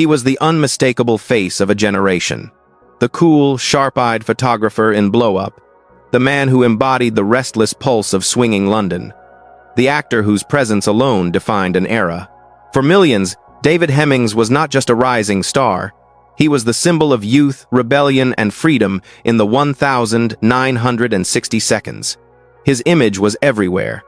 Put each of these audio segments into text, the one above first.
He was the unmistakable face of a generation. The cool, sharp-eyed photographer in Blow Up. The man who embodied the restless pulse of swinging London. The actor whose presence alone defined an era. For millions, David Hemmings was not just a rising star. He was the symbol of youth, rebellion, and freedom in the 1,960 seconds. His image was everywhere.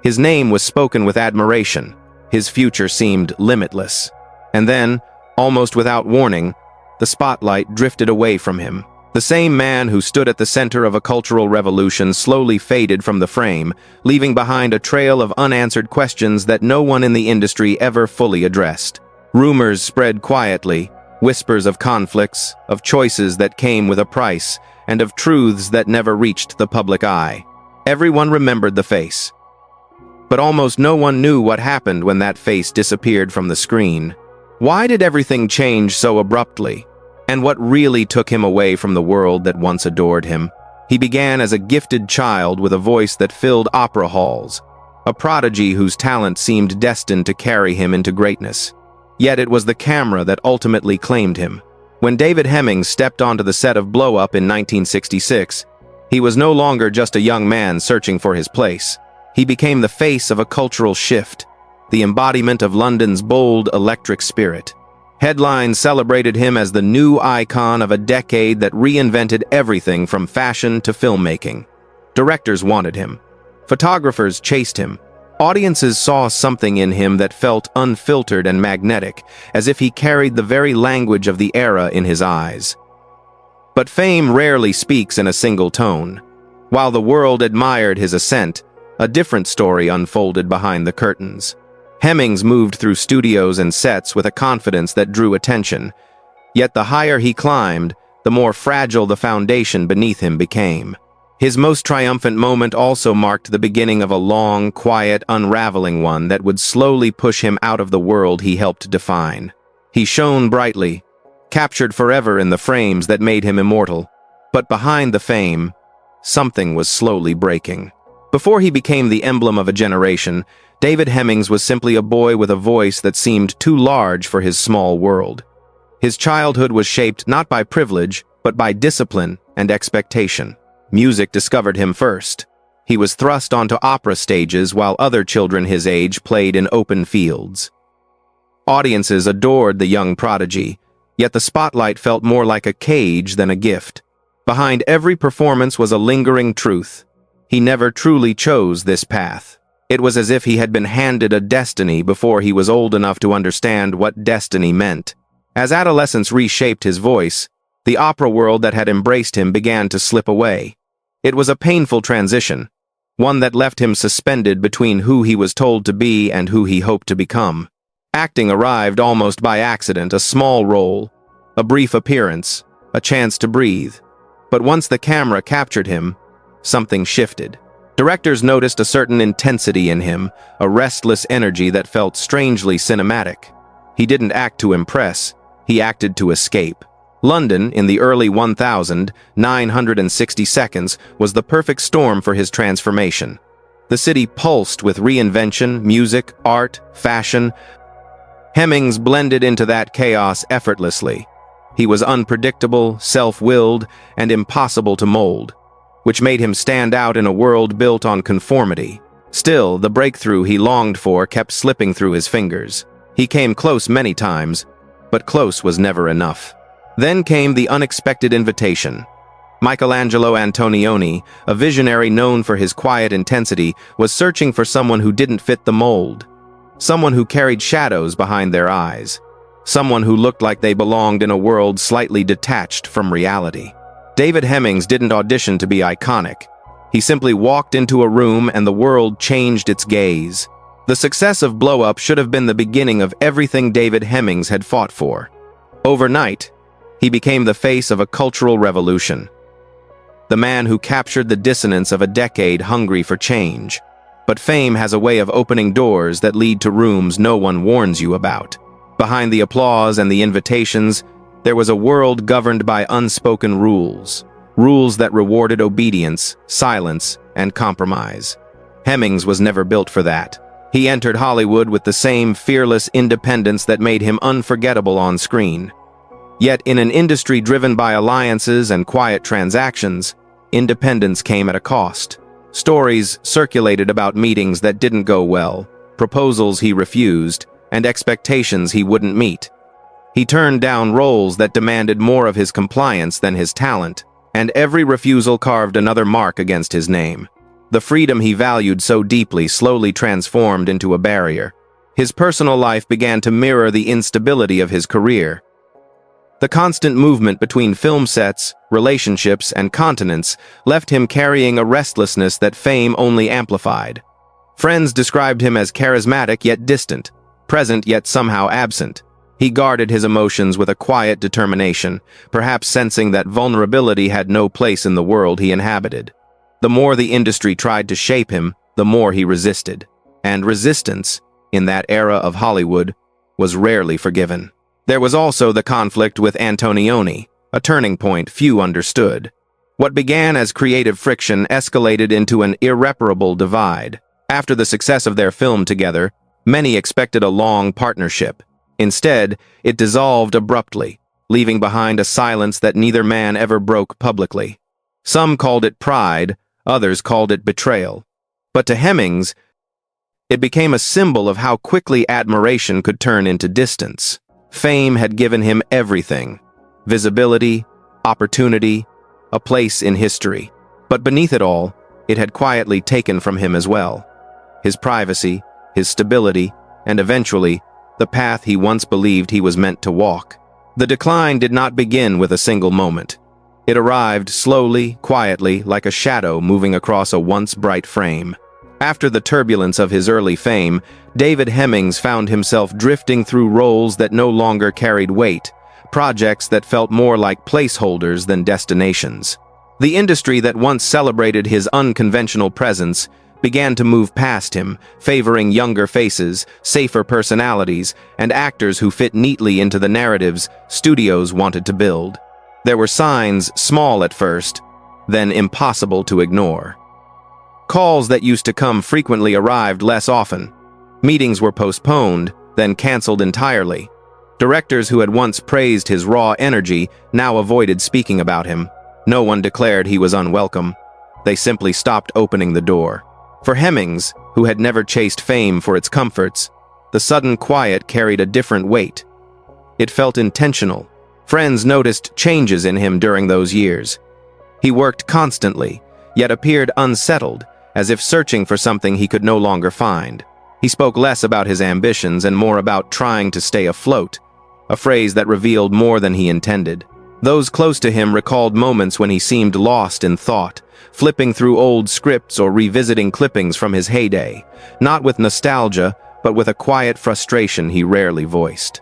His name was spoken with admiration. His future seemed limitless. And then, almost without warning, the spotlight drifted away from him. The same man who stood at the center of a cultural revolution slowly faded from the frame, leaving behind a trail of unanswered questions that no one in the industry ever fully addressed. Rumors spread quietly, whispers of conflicts, of choices that came with a price, and of truths that never reached the public eye. Everyone remembered the face. But almost no one knew what happened when that face disappeared from the screen. Why did everything change so abruptly? And what really took him away from the world that once adored him? He began as a gifted child with a voice that filled opera halls, a prodigy whose talent seemed destined to carry him into greatness. Yet it was the camera that ultimately claimed him. When David Hemmings stepped onto the set of Blow Up in 1966, he was no longer just a young man searching for his place. He became the face of a cultural shift, the embodiment of London's bold, electric spirit. Headlines celebrated him as the new icon of a decade that reinvented everything from fashion to filmmaking. Directors wanted him. Photographers chased him. Audiences saw something in him that felt unfiltered and magnetic, as if he carried the very language of the era in his eyes. But fame rarely speaks in a single tone. While the world admired his ascent, a different story unfolded behind the curtains. Hemmings moved through studios and sets with a confidence that drew attention. Yet the higher he climbed, the more fragile the foundation beneath him became. His most triumphant moment also marked the beginning of a long, quiet, unraveling one that would slowly push him out of the world he helped define. He shone brightly, captured forever in the frames that made him immortal. But behind the fame, something was slowly breaking. Before he became the emblem of a generation, David Hemmings was simply a boy with a voice that seemed too large for his small world. His childhood was shaped not by privilege, but by discipline and expectation. Music discovered him first. He was thrust onto opera stages while other children his age played in open fields. Audiences adored the young prodigy, yet the spotlight felt more like a cage than a gift. Behind every performance was a lingering truth. He never truly chose this path. It was as if he had been handed a destiny before he was old enough to understand what destiny meant. As adolescence reshaped his voice, the opera world that had embraced him began to slip away. It was a painful transition, one that left him suspended between who he was told to be and who he hoped to become. Acting arrived almost by accident, a small role, a brief appearance, a chance to breathe. But once the camera captured him, something shifted. Directors noticed a certain intensity in him, a restless energy that felt strangely cinematic. He didn't act to impress, he acted to escape. London, in the early 1,960 seconds, was the perfect storm for his transformation. The city pulsed with reinvention, music, art, fashion. Hemmings blended into that chaos effortlessly. He was unpredictable, self-willed, and impossible to mold, which made him stand out in a world built on conformity. Still, the breakthrough he longed for kept slipping through his fingers. He came close many times, but close was never enough. Then came the unexpected invitation. Michelangelo Antonioni, a visionary known for his quiet intensity, was searching for someone who didn't fit the mold. Someone who carried shadows behind their eyes. Someone who looked like they belonged in a world slightly detached from reality. David Hemmings didn't audition to be iconic. He simply walked into a room and the world changed its gaze. The success of Blow Up should have been the beginning of everything David Hemmings had fought for. Overnight, he became the face of a cultural revolution. The man who captured the dissonance of a decade hungry for change. But fame has a way of opening doors that lead to rooms no one warns you about. Behind the applause and the invitations, there was a world governed by unspoken rules. Rules that rewarded obedience, silence, and compromise. Hemmings was never built for that. He entered Hollywood with the same fearless independence that made him unforgettable on screen. Yet in an industry driven by alliances and quiet transactions, independence came at a cost. Stories circulated about meetings that didn't go well, proposals he refused, and expectations he wouldn't meet. He turned down roles that demanded more of his compliance than his talent, and every refusal carved another mark against his name. The freedom he valued so deeply slowly transformed into a barrier. His personal life began to mirror the instability of his career. The constant movement between film sets, relationships, and continents left him carrying a restlessness that fame only amplified. Friends described him as charismatic yet distant, present yet somehow absent. He guarded his emotions with a quiet determination, perhaps sensing that vulnerability had no place in the world he inhabited. The more the industry tried to shape him, the more he resisted. And resistance, in that era of Hollywood, was rarely forgiven. There was also the conflict with Antonioni, a turning point few understood. What began as creative friction escalated into an irreparable divide. After the success of their film together, many expected a long partnership. Instead, it dissolved abruptly, leaving behind a silence that neither man ever broke publicly. Some called it pride, others called it betrayal. But to Hemmings, it became a symbol of how quickly admiration could turn into distance. Fame had given him everything: visibility, opportunity, a place in history. But beneath it all, it had quietly taken from him as well. His privacy, his stability, and eventually, the path he once believed he was meant to walk. The decline did not begin with a single moment. It arrived slowly, quietly, like a shadow moving across a once bright frame. After the turbulence of his early fame, David Hemmings found himself drifting through roles that no longer carried weight, projects that felt more like placeholders than destinations. The industry that once celebrated his unconventional presence began to move past him, favoring younger faces, safer personalities, and actors who fit neatly into the narratives studios wanted to build. There were signs, small at first, then impossible to ignore. Calls that used to come frequently arrived less often. Meetings were postponed, then canceled entirely. Directors who had once praised his raw energy now avoided speaking about him. No one declared he was unwelcome. They simply stopped opening the door. For Hemmings, who had never chased fame for its comforts, the sudden quiet carried a different weight. It felt intentional. Friends noticed changes in him during those years. He worked constantly, yet appeared unsettled, as if searching for something he could no longer find. He spoke less about his ambitions and more about trying to stay afloat, a phrase that revealed more than he intended. Those close to him recalled moments when he seemed lost in thought, flipping through old scripts or revisiting clippings from his heyday, not with nostalgia, but with a quiet frustration he rarely voiced.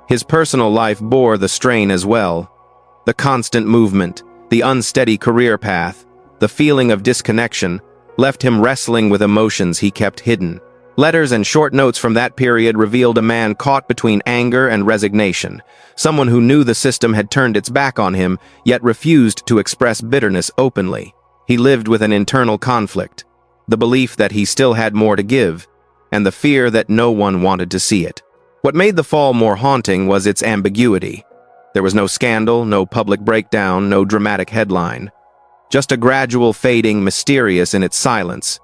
His personal life bore the strain as well. The constant movement, the unsteady career path, the feeling of disconnection left him wrestling with emotions he kept hidden. Letters and short notes from that period revealed a man caught between anger and resignation, someone who knew the system had turned its back on him, yet refused to express bitterness openly. He lived with an internal conflict, the belief that he still had more to give, and the fear that no one wanted to see it. What made the fall more haunting was its ambiguity. There was no scandal, no public breakdown, no dramatic headline. Just a gradual fading, mysterious in its silence,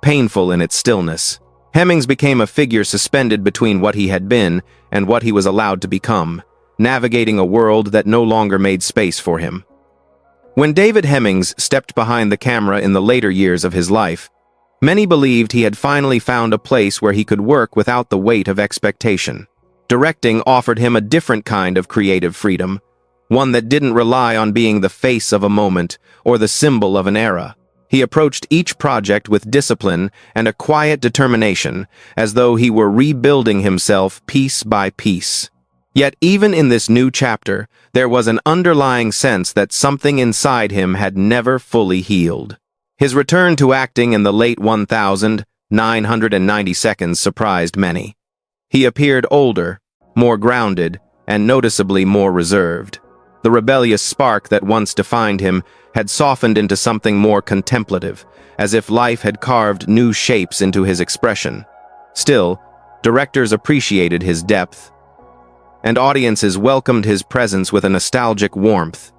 painful in its stillness. Hemmings became a figure suspended between what he had been and what he was allowed to become, navigating a world that no longer made space for him. When David Hemmings stepped behind the camera in the later years of his life, many believed he had finally found a place where he could work without the weight of expectation. Directing offered him a different kind of creative freedom, one that didn't rely on being the face of a moment or the symbol of an era. He approached each project with discipline and a quiet determination, as though he were rebuilding himself piece by piece. Yet even in this new chapter, there was an underlying sense that something inside him had never fully healed. His return to acting in the late 1992 surprised many. He appeared older, more grounded, and noticeably more reserved. The rebellious spark that once defined him had softened into something more contemplative, as if life had carved new shapes into his expression. Still, directors appreciated his depth, and audiences welcomed his presence with a nostalgic warmth.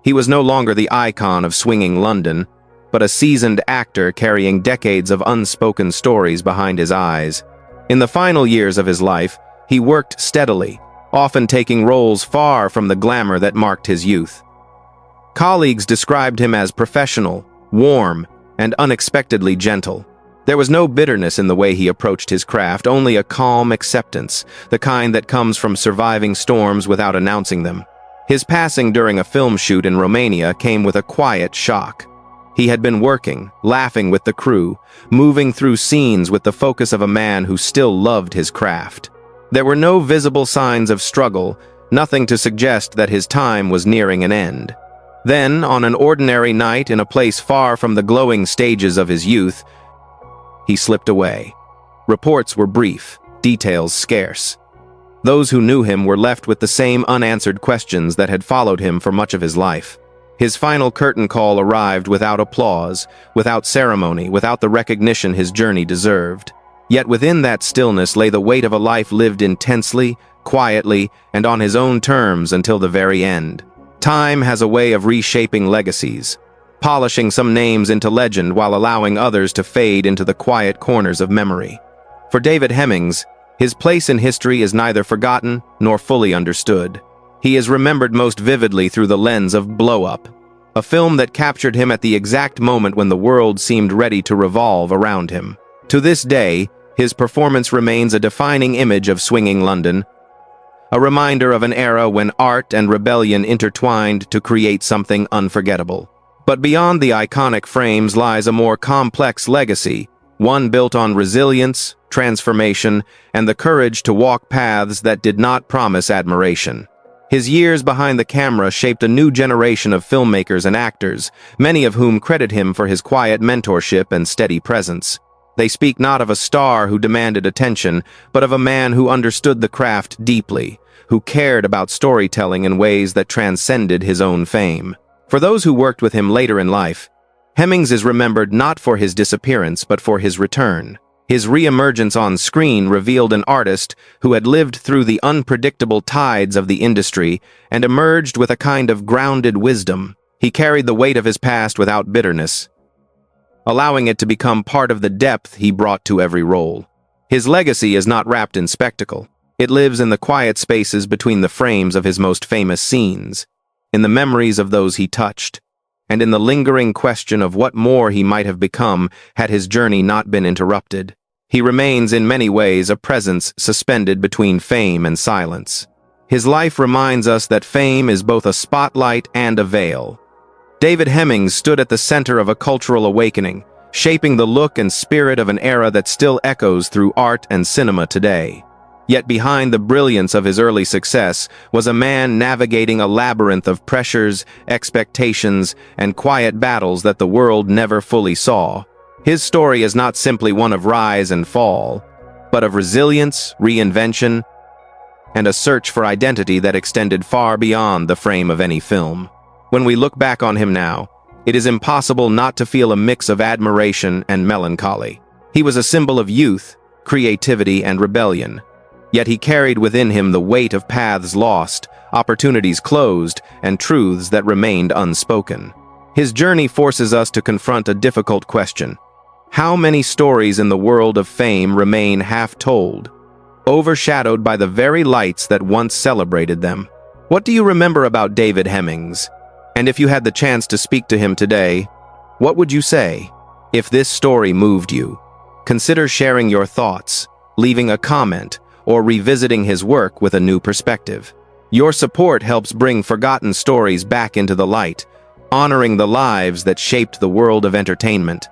He was no longer the icon of swinging London, but a seasoned actor carrying decades of unspoken stories behind his eyes. In the final years of his life, he worked steadily, often taking roles far from the glamour that marked his youth. Colleagues described him as professional, warm, and unexpectedly gentle. There was no bitterness in the way he approached his craft, only a calm acceptance, the kind that comes from surviving storms without announcing them. His passing during a film shoot in Romania came with a quiet shock. He had been working, laughing with the crew, moving through scenes with the focus of a man who still loved his craft. There were no visible signs of struggle, nothing to suggest that his time was nearing an end. Then, on an ordinary night in a place far from the glowing stages of his youth, he slipped away. Reports were brief, details scarce. Those who knew him were left with the same unanswered questions that had followed him for much of his life. His final curtain call arrived without applause, without ceremony, without the recognition his journey deserved. Yet within that stillness lay the weight of a life lived intensely, quietly, and on his own terms until the very end. Time has a way of reshaping legacies, polishing some names into legend while allowing others to fade into the quiet corners of memory. For David Hemmings, his place in history is neither forgotten nor fully understood. He is remembered most vividly through the lens of Blow Up, a film that captured him at the exact moment when the world seemed ready to revolve around him. To this day, his performance remains a defining image of swinging London, a reminder of an era when art and rebellion intertwined to create something unforgettable. But beyond the iconic frames lies a more complex legacy, one built on resilience, transformation, and the courage to walk paths that did not promise admiration. His years behind the camera shaped a new generation of filmmakers and actors, many of whom credit him for his quiet mentorship and steady presence. They speak not of a star who demanded attention, but of a man who understood the craft deeply, who cared about storytelling in ways that transcended his own fame. For those who worked with him later in life, Hemmings is remembered not for his disappearance but for his return. His re-emergence on screen revealed an artist who had lived through the unpredictable tides of the industry and emerged with a kind of grounded wisdom. He carried the weight of his past without bitterness, allowing it to become part of the depth he brought to every role. His legacy is not wrapped in spectacle. It lives in the quiet spaces between the frames of his most famous scenes, in the memories of those he touched, and in the lingering question of what more he might have become had his journey not been interrupted. He remains in many ways a presence suspended between fame and silence. His life reminds us that fame is both a spotlight and a veil. David Hemmings stood at the center of a cultural awakening, shaping the look and spirit of an era that still echoes through art and cinema today. Yet behind the brilliance of his early success was a man navigating a labyrinth of pressures, expectations, and quiet battles that the world never fully saw. His story is not simply one of rise and fall, but of resilience, reinvention, and a search for identity that extended far beyond the frame of any film. When we look back on him now, it is impossible not to feel a mix of admiration and melancholy. He was a symbol of youth, creativity, and rebellion. Yet he carried within him the weight of paths lost, opportunities closed, and truths that remained unspoken. His journey forces us to confront a difficult question. How many stories in the world of fame remain half-told, overshadowed by the very lights that once celebrated them? What do you remember about David Hemmings? And if you had the chance to speak to him today, what would you say? If this story moved you, consider sharing your thoughts, leaving a comment, or revisiting his work with a new perspective. Your support helps bring forgotten stories back into the light, honoring the lives that shaped the world of entertainment.